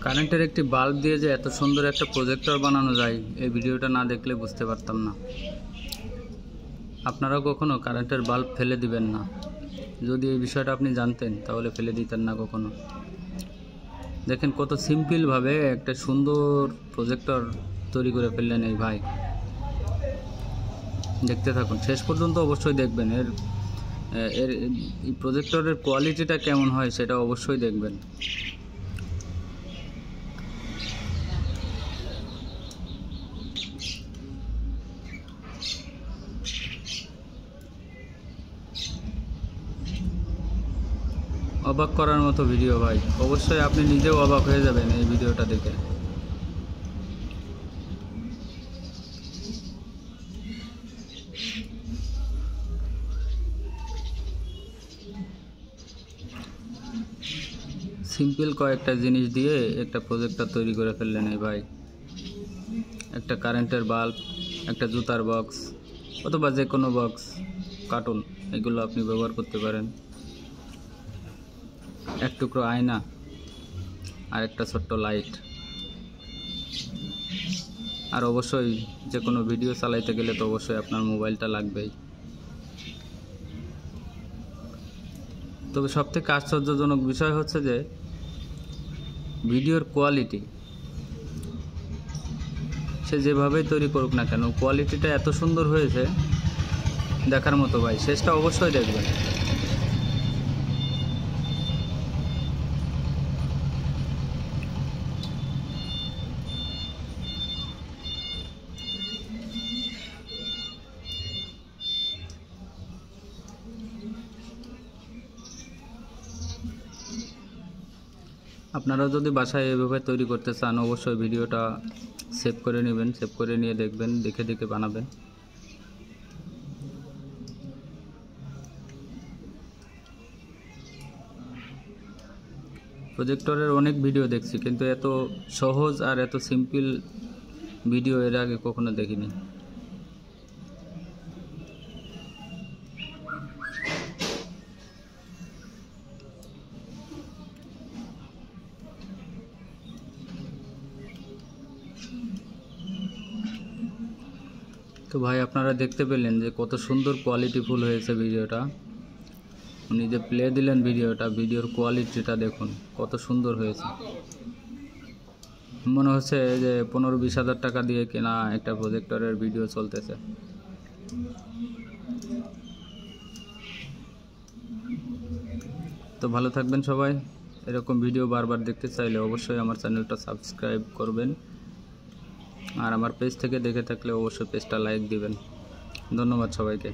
কারেন্টের একটি বাল্ব দিয়ে যে এত সুন্দর একটা প্রজেক্টর বানানো যায়, এই ভিডিওটা না দেখলে বুঝতে পারতাম না। আপনারাও কখনো কারেন্টের বাল্ব ফেলে দিবেন না। যদি এই বিষয়টা আপনি জানতেন তাহলে ফেলে দিতেন না কখনো। দেখেন কত সিম্পলভাবে একটা সুন্দর প্রজেক্টর তৈরি করে ফেললেন এই ভাই। দেখতে থাকুন, শেষ পর্যন্ত অবশ্যই দেখবেন। এর এই প্রজেক্টরের কোয়ালিটিটা কেমন হয় সেটা অবশ্যই দেখবেন। অবাক করার মতো ভিডিও ভাই, অবশ্যই আপনি নিজেও অবাক হয়ে যাবেন এই ভিডিওটা দেখে। সিম্পল কয়েকটা জিনিস দিয়ে একটা প্রজেক্টর তৈরি করে ফেললেন এই ভাই। একটা কারেন্টের বাল্ব, একটা জুতার বক্স অথবা যে কোনো বক্স, কার্টুন, এগুলো আপনি ব্যবহার করতে পারেন। এক টুকরো আয়না আর একটা ছোট্ট লাইট, আর অবশ্যই যে কোনো ভিডিও চালাইতে গেলে তো অবশ্যই আপনার মোবাইলটা লাগবেই। তবে সবথেকে আশ্চর্যজনক বিষয় হচ্ছে যে ভিডিওর কোয়ালিটি, সে যেভাবেই তৈরি করুক না কেন, কোয়ালিটিটা এত সুন্দর হয়েছে দেখার মতো ভাই। শেষটা অবশ্যই দেখবেন। আপনারাও যদি বাসায় এভাবে তৈরি করতে চান অবশ্যই ভিডিওটা সেভ করে নেবেন, সেভ করে নিয়ে দেখবেন, দেখে দেখে বানাবেন। প্রজেক্টরের অনেক ভিডিও দেখছি, কিন্তু এত সহজ আর এত সিম্পল ভিডিও এর আগে কখনো দেখিনি। তো ভাই আপনারা দেখতে পেলেন যে কত সুন্দর কোয়ালিটিফুল হয়েছে ভিডিওটা। উনি যে প্লে দিলেন ভিডিওটা, ভিডিওর কোয়ালিটিটা দেখুন কত সুন্দর হয়েছে। মনে হচ্ছে যে 15-20 হাজার টাকা দিয়ে কেনা একটা প্রজেক্টরের ভিডিও চলতেছে। তো ভালো থাকবেন সবাই। এরকম ভিডিও বারবার দেখতে চাইলে অবশ্যই আমার চ্যানেলটা সাবস্ক্রাইব করবেন, আর আমার পেজ থেকে দেখে থাকলে অবশ্যই পেজটা লাইক দিবেন। ধন্যবাদ সবাইকে।